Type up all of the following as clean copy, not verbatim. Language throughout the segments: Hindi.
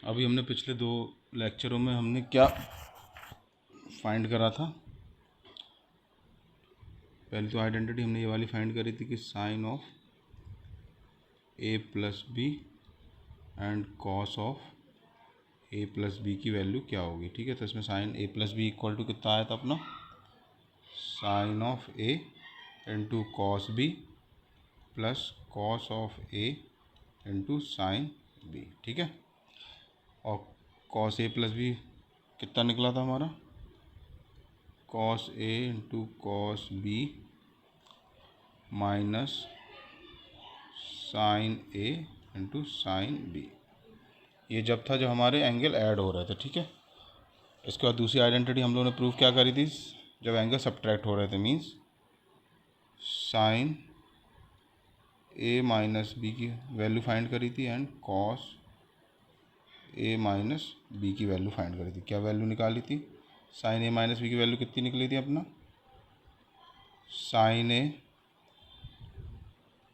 अभी हमने पिछले 2 लेक्चरों में हमने क्या फाइंड करा था। पहले तो आइडेंटिटी हमने ये वाली फाइंड करी थी कि sine of a plus B and cos of a plus B की वैल्यू क्या होगी। ठीक है, तो इसमें sine a plus B equal to कितना आया था अपना, sine of a into cos B plus cos of a into sine B. ठीक है, और कॉस a प्लस बी कितना निकला था हमारा, cos a into cos B minus sine a into sine B. ये जब था जब हमारे एंगल ऐड हो रहे थे। ठीक है, इसके बाद दूसरी आइडेंटिटी हम लोगों ने प्रूव क्या करी थी, जब एंगल सब्ट्रैक्ट हो रहे थे, means sine a minus B की वैल्यू फाइंड करी थी and cos a minus B की वैल्यू फाइंड करी थी। क्या वैल्यू निकाली थी, साइन a माइनस बी की वैल्यू कितनी निकली थी अपना, sine a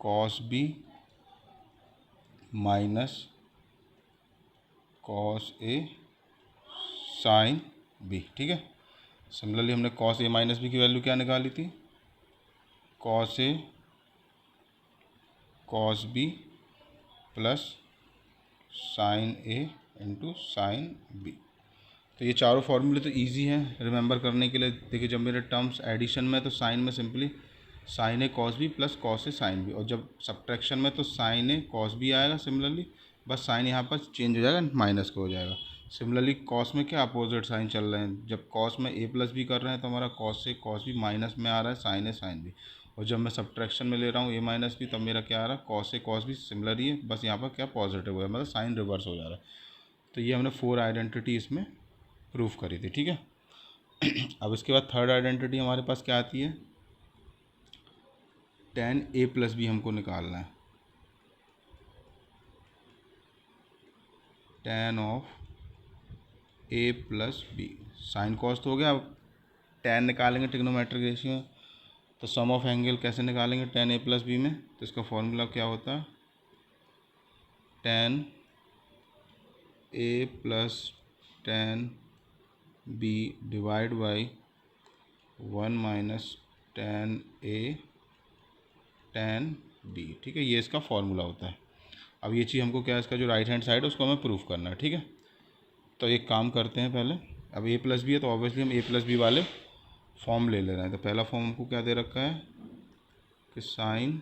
cos B minus cos a sine B. ठीक है, सिमिलरली हमने कॉस a माइनस बी की वैल्यू क्या निकाली थी, cos a cos B plus sine a into sine B. तो ये चारों फॉर्मूले तो इजी हैं रिमेंबर करने के लिए। देखिए, जब मेरे टर्म्स एडिशन में तो साइन में simply sign A cos B plus cos A sine B, और जब सब्ट्रैक्शन में तो साइन ए कॉस बी आएगा। सिमिलरली बस साइन यहाँ पर चेंज हो जाएगा, माइनस का हो जाएगा। सिमिलरली कॉस में क्या अपोजिट साइन चल रहे हैं, जब कॉस में ए प्लस बी कर रहे हैं तो हमारा कॉस से कॉस बी माइनस में आ रहा है साइन ए साइन बी, और जब मैं सब्ट्रैक्शन में ले रहा हूँ ए माइनस बी तब मेरा क्या आ रहा है, cos A cos be similar ही है, बस यहाँ पर क्या पॉजिटिव हो है, मतलब साइन रिवर्स हो जा रहा है। तो ये हमने 4 आइडेंटिटी इसमें प्रूफ करी थी। ठीक है, अब इसके बाद थर्ड आइडेंटिटी हमारे पास क्या आती है, टेन ए प्लस बी हमको निकालना है। Tan of A plus B, sine cos तो हो गया, अब टेन निकालेंगे ट्रिग्नोमेट्रिक रेशियो में, तो सम ऑफ एंगल कैसे निकालेंगे टेन ए प्लस बी में, तो इसका फॉर्मूला क्या होता है, tan A plus tan B divide by 1 minus tan A tan B. ठीक है, ये इसका फॉर्मूला होता है। अब ये चीज़ हमको क्या है, इसका जो राइट हैंड साइड है उसको हमें प्रूफ करना है। ठीक है, तो एक काम करते हैं पहले, अब ए प्लस बी है तो ऑब्वियसली हम ए प्लस बी वाले फॉर्म ले रहे हैं। तो पहला फॉर्म हमको क्या दे रखा है कि sine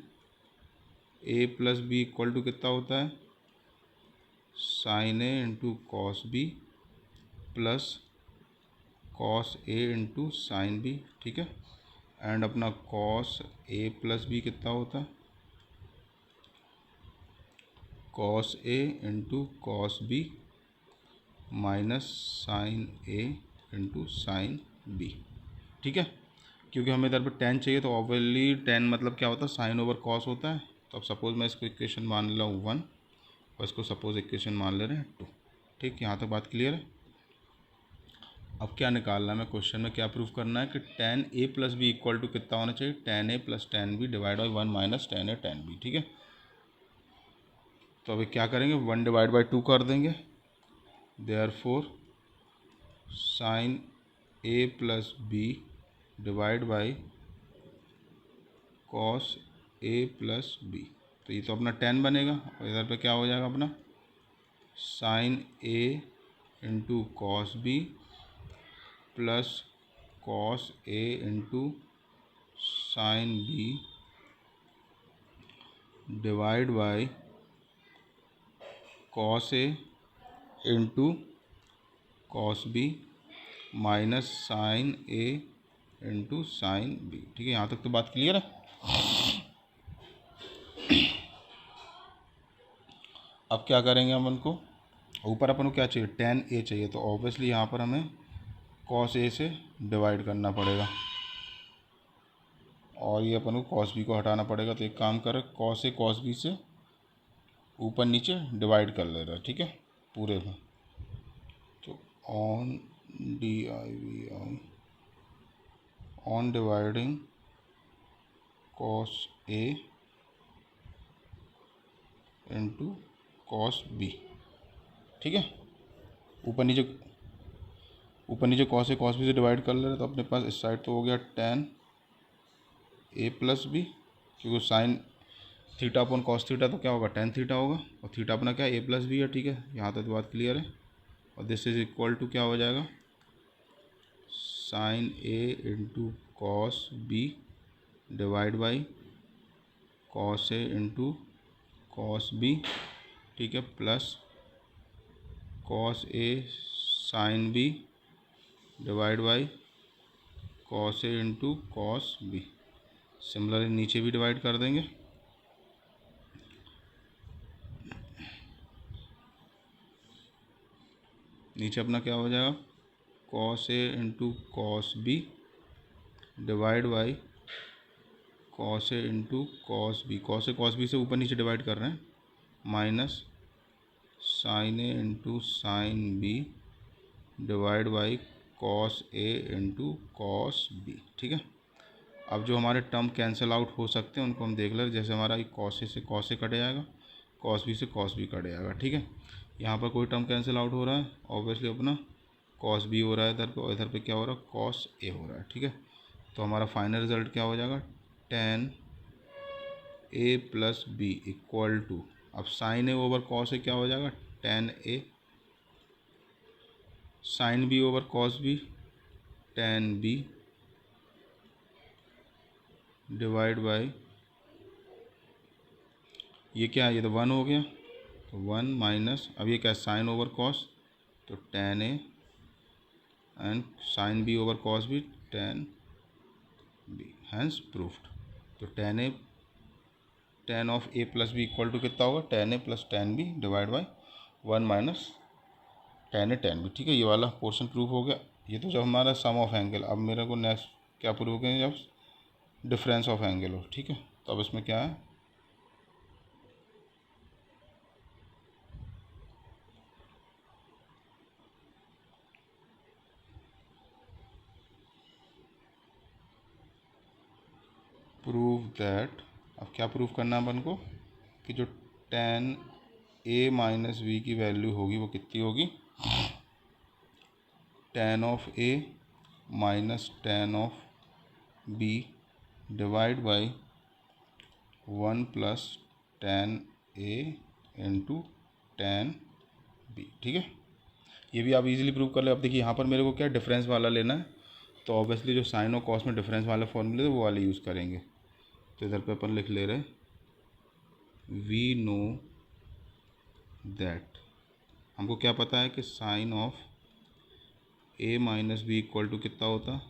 A plus B equal to कितना होता है, sine A into cos B plus cos A into sine B. ठीक है, एंड अपना कॉस ए प्लस बी कितना होता है, cos A into cos B minus sine A into sine B. ठीक है, क्योंकि हमें इधर पर टेन चाहिए तो ऑब्वियसली टेन मतलब क्या होता है, साइन ओवर कॉस होता है। तो अब सपोज मैं इसको इक्वेशन मान ले रहा हूँ 1 और इसको सपोज इक्वेशन मान ले रहे हैं 2। ठीक, यहाँ तक बात क्लियर है। अब क्या निकालना है, मैं क्वेश्चन में क्या प्रूफ करना है कि tan A plus B equal to कितना होना चाहिए, tan A plus tan B divide by 1 minus tan A tan B. ठीक है, तो अभी क्या करेंगे, 1 डिवाइड बाई 2 कर देंगे, therefore sine A plus B divide by cos A plus B. तो ये तो अपना 10 बनेगा, और इधर पे क्या हो जाएगा अपना sine A into cos B plus cos A into sine B divide by cos A into cos B minus sine A into sine B. ठीक है, यहाँ तक तो बात क्लियर है। अब क्या करेंगे हम उनको, ऊपर अपन को क्या चाहिए, टेन ए चाहिए, तो ऑब्वियसली यहाँ पर हमें कॉस ए से डिवाइड करना पड़ेगा और ये अपन को कॉस बी को हटाना पड़ेगा। तो एक काम कर, कॉस ए कॉस बी से ऊपर नीचे डिवाइड कर ले रहा है। ठीक है, पूरे में, तो on D I V I on dividing cos A into cos B. ठीक है, ऊपर नीचे कॉस ए कॉस बी से डिवाइड कर ले रहे, तो अपने पास इस साइड तो हो गया tan ए प्लस बी, क्योंकि sine theta upon cos theta तो क्या होगा tan थीटा होगा, और थीटा अपना क्या ए प्लस बी है। ठीक है, यहाँ तक बात क्लियर है। और दिस इज इक्वल टू क्या हो जाएगा, sine A into cos B divide by cos A into cos B. ठीक है, plus cos A sine B divide by cos A into cos B. Similarly नीचे भी डिवाइड कर देंगे। नीचे अपना क्या हो जाएगा, cos A into cos B divide by cos A into cos B. Cos B से ऊपर नीचे डिवाइड कर रहे हैं, minus sine A into sine B divide by cos A into cos B. ठीक है, अब जो हमारे टर्म कैंसिल आउट हो सकते हैं उनको हम देख लें। जैसे हमारा कॉस ए से कॉस ए कट जाएगा, कॉस बी से कॉस बी कट जाएगा। ठीक है, यहाँ पर कोई टर्म कैंसिल आउट हो रहा है, ऑब्वियसली अपना कॉस बी हो रहा है इधर पे, और इधर पे क्या हो रहा है, कॉस ए हो रहा है। ठीक है, तो हमारा फाइनल रिजल्ट क्या हो जाएगा, tan A plus B equal to, अब sine A over cos A क्या हो जाएगा, tan A, sine B over cos B tan B divide by, ये क्या है, ये तो 1 हो गया, तो 1 माइनस, अब ये क्या है, साइन ओवर कॉस, तो tan A and sine B over cos B tan B, hence proved. तो tan of A plus B equal to कितना होगा, tan A plus tan B divide by 1 minus tan A tan B. ठीक है, ये वाला पोर्शन प्रूफ हो गया। ये तो जब हमारा सम ऑफ एंगल, अब मेरे को नेक्स्ट क्या प्रूव करें, जब डिफरेंस ऑफ एंगल हो। ठीक है, तो अब इसमें क्या है, प्रूव दैट, अब क्या प्रूव करना है अपन को, कि जो tan ए माइनस बी की वैल्यू होगी वो कितनी होगी, tan of A minus tan of B divide by 1 plus tan A into tan B. ठीक है, ये भी आप इजीली प्रूव कर ले। अब देखिए यहाँ पर मेरे को क्या डिफरेंस वाला लेना है, तो ऑब्वियसली जो साइन और कॉस में डिफरेंस वाले फॉर्मूले थे वो वाले यूज़ करेंगे। तो इधर पे अपन लिख ले रहे, वी नो दैट, हमको क्या पता है कि sine of A minus B equal to कितना होता,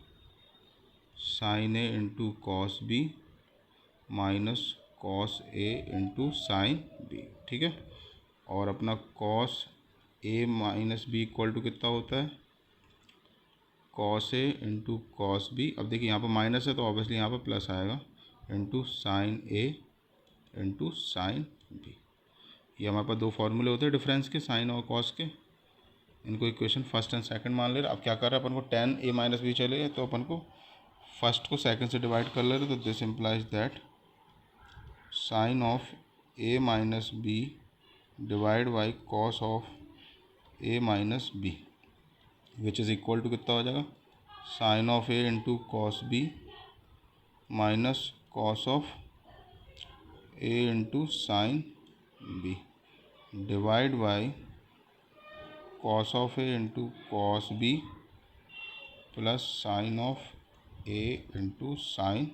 sine A into cos B minus cos A into sine B. ठीक है, और अपना cos A minus B equal to कितना होता है, cos A into cos B. अब देखिए यहाँ पर माइनस है तो ऑब्वियसली यहाँ पर प्लस आएगा, into sine A into sine B. ये हमारे पास दो फार्मूले होते हैं डिफरेंस के, साइन और कॉस के। इनको इक्वेशन फर्स्ट एंड सेकंड मान ले रहे। अब क्या कर रहे हैं अपन को, tan ए माइनस बी चले, तो अपन को फर्स्ट को सेकंड से डिवाइड कर ले रहे, तो this implies that sine of A minus B divide by cos of A minus B which is equal to कितना हो जाएगा, sine of A into cos B minus cos of A into sine B divide by cos of A into cos B plus sine of A into sine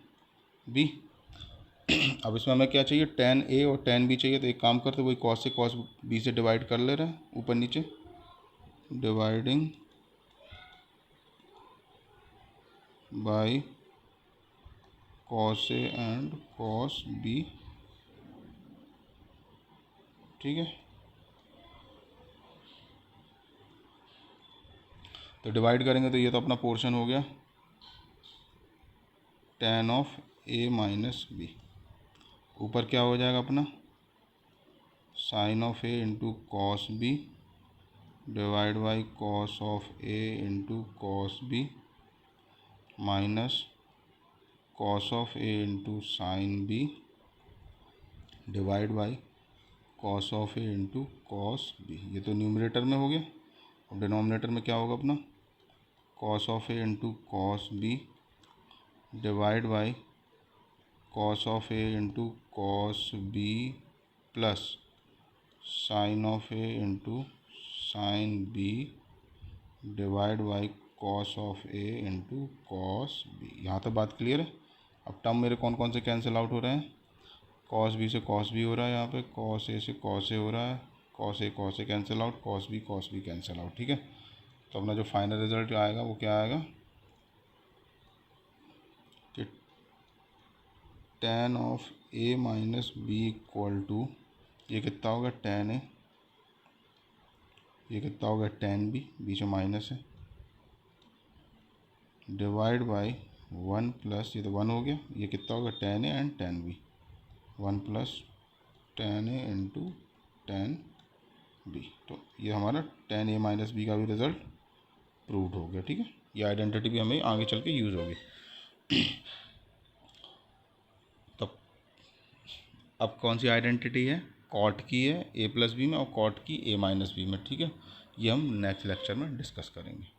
B. अब इसमें हमें क्या चाहिए, tan ए और tan बी चाहिए, तो एक काम करते वही कॉस से कॉस बी से डिवाइड कर ले रहे हैं ऊपर नीचे, dividing by cos A and cos B. ठीक है, तो डिवाइड करेंगे तो ये तो अपना पोर्शन हो गया tan of A minus B, ऊपर क्या हो जाएगा अपना sine of A into cos B divide by cos of A into cos B minus cos of A into sine B divide by cos of A into cos B. ये तो न्यूमरेटर में हो गया, अब डिनोमिनेटर में क्या होगा अपना, cos of A into cos B divide by cos of A into cos B plus sine of A into sine B divide by cos of A into cos B. यहाँ तक बात क्लियर है। अब टर्म मेरे कौन कौन से कैंसिल आउट हो रहे हैं, कॉस बी से कॉस बी हो रहा है, यहाँ पे कॉस ए से कॉस ए हो रहा है, cos A cancel out, cos B cancel out. ठीक है, तो अपना जो फाइनल रिजल्ट आएगा वो क्या आएगा कि tan of A minus B equal to, ये कितना होगा tan ए, ये कितना होगा tan बी, बीच में माइनस है, डिवाइड बाई 1 प्लस, ये तो 1 हो गया, ये कितना होगा tan A and tan B, 1 plus tan A into tan B. तो ये हमारा tan ए माइनस बी का भी रिजल्ट प्रूव्ड हो गया। ठीक है, ये आइडेंटिटी भी हमें आगे चल के यूज़ होगी। तो अब कौन सी आइडेंटिटी है, कॉट की है ए प्लस बी में और कॉट की ए माइनस बी में। ठीक है, ये हम नेक्स्ट लेक्चर में डिस्कस करेंगे।